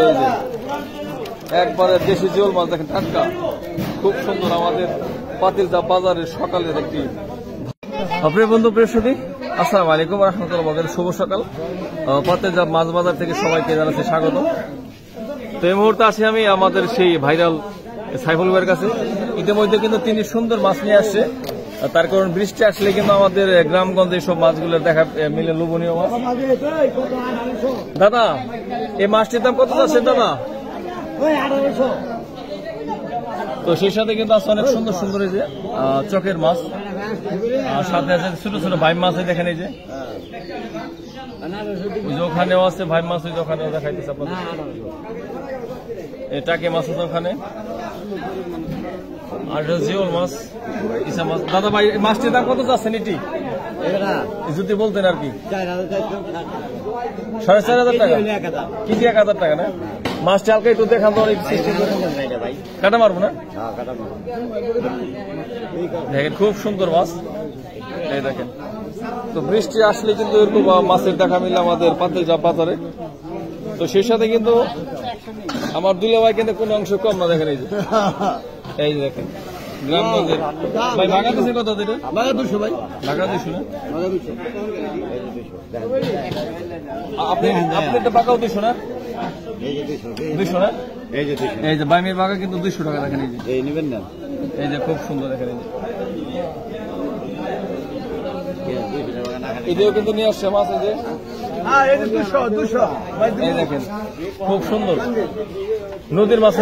এই যে একবারে দেশি জিওল মাছ দেখেন, টাটকা, খুব সুন্দর। আমাদের পাতিলদা বাজারের সকালের একটি প্রিয় বন্ধু, প্রিয় সুধী, আসসালামু আলাইকুম রহমতুল্লাহ। শুভ সকাল। পাতিলদা মাছ বাজার থেকে সবাইকে জানাচ্ছি স্বাগত। তো এই মুহূর্তে আছি আমি আমাদের সেই ভাইরাল সাইফুল ভাইয়ের কাছে। ইতিমধ্যে কিন্তু তিনি সুন্দর মাছ নিয়ে আসছে, তার কারণ বৃষ্টি আসলে কিন্তু আমাদের গ্রামগঞ্জে সব মাছগুলো দেখা মিলে লোভনীয় মাছ। দাদা, এই মাছটির দাম কত আছে দাদা? তো সেই সাথে কিন্তু আছে অনেক সুন্দর সুন্দর এই যে চকের মাছ, আর সাথে আছে ছোট ছোট ভাই মাছ। দেখেন এই যে ওখানেও আছে ভাই মাছ, ওই যে ওখানেও দেখাইতেছে আপনাদের। এই টাকি মাছ আছে ওখানে, আর জিওল মাছ, ইসা মাছ। দাদা ভাই, মাছটির দাম কত যাচ্ছেন এটি যদি বলতেন আর কি? 4,500 টাকা কেজি, 1,000 টাকা না? মাছটা হালকা একটু দেখান তো, অনেক কাটা মারবো না? দেখেন খুব সুন্দর মাছ, এই দেখেন। তো বৃষ্টি আসলে কিন্তু এরকম মাছের দেখা মিলে আমাদের পাতিলদা বাজারে। তো সেই সাথে কিন্তু আমার দুলা ভাই কিন্তু কোনো অংশ কম না, দেখেন এই যে, এই যে দেখেন গ্রামগঞ্জের ভাই। ভাগা দিচ্ছে কত? ভাগা 200 ভাই, ভাগা 200 না? আপনি একটা ভাগাও 200 না? 200 না? এই যে বাইমের ভাগা কিন্তু 200 টাকা। দেখেন এই যে, এই নেবেন না? এই যে খুব সুন্দর, দেখেন এই যে, এটাও কিন্তু নিয়ে আসছে মাছ। এই যে এই দেখেন খুব সুন্দর নদীর মাছ।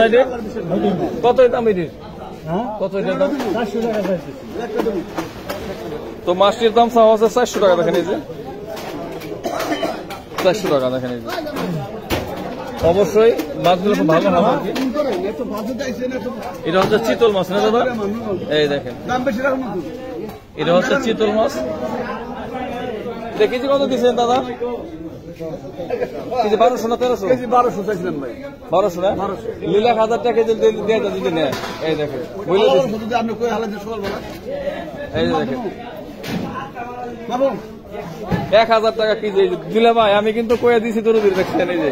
কত দাম এটির? কত এটার দাম? 400 টাকা। তো মাছটির দাম চাওয়া হচ্ছে 400 টাকা। দেখেন এই যে 400 টাকা। দেখেন এই যে, অবশ্যই মাছগুলো খুব ভালো হবে আর কি। এটা হচ্ছে চিতল মাছ না দাদা? এই দেখেন এটা হচ্ছে চিতল মাছ। কেজি কত দিচ্ছেন দাদা? কেজি 1200 না 1300? 1200 চাইছিলাম ভাই। 1200 না? 1,000 টাকা কেজি দিয়ে যদি নেয়। এই দেখেন এই যে দেখেন 1,000 টাকা কেজি দিলে ভাই। আমি কিন্তু কয়ে দিয়েছি তোর দেখছেন, এই যে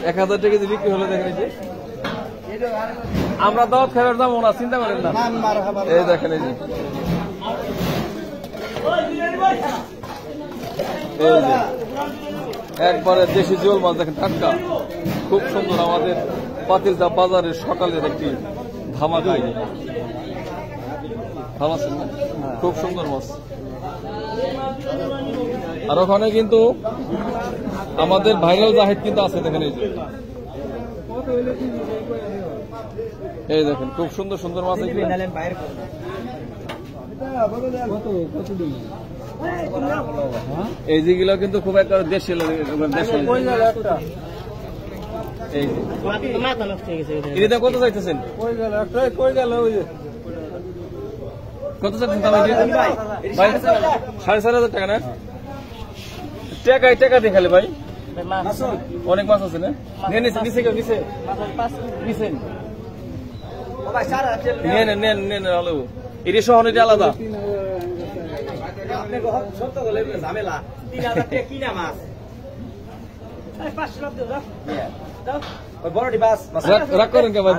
1,000 টাকা কেজি বিক্রি হলে দেখেন এই যে। আমরা দাওয়াত খাবার যাবো না, চিন্তা করেন না। এই দেখেন এই যে, এই যে একবারে দেশি জিওল মাছ দেখেন, টাটকা, খুব সুন্দর। আমাদের পাতিলদা বাজারের সকালের একটি ধামাকা। ভালো আছেন না? খুব সুন্দর মাছ। আর ওখানে কিন্তু আমাদের ভাইরাল জাহিদ কিন্তু আছে, দেখেন এই যে, এই দেখেন খুব সুন্দর সুন্দর মাছ। এই যেগুলো কিন্তু খুব একটা দেশি কত চাইতেছেন? কত চাইতেছেন ভাই? 4,500 টাকা না? টাকা দিয়ে খালি ভাই, অনেক মাছ আছে না? নিচে কেউ নিচে নেন আলো, এটি সহ এটি আলাদা। ঝামেলা 3,000 কিনা মাছ, রাগ করেন কে ভাই?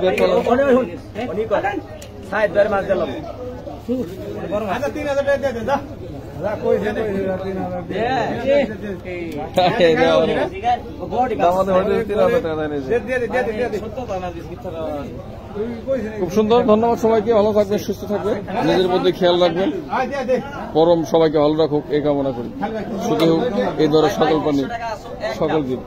মাছ দিলাম 3,000 টাকা দিয়ে দা। খুব সুন্দর। ধন্যবাদ সবাইকে, ভালো থাকবেন, সুস্থ থাকবেন, নিজের মধ্যে খেয়াল রাখবেন। পরম সবাইকে ভালো রাখুক এই কামনা করি। শুধু এই ধরনের সকল প্রাণী সকল দিন।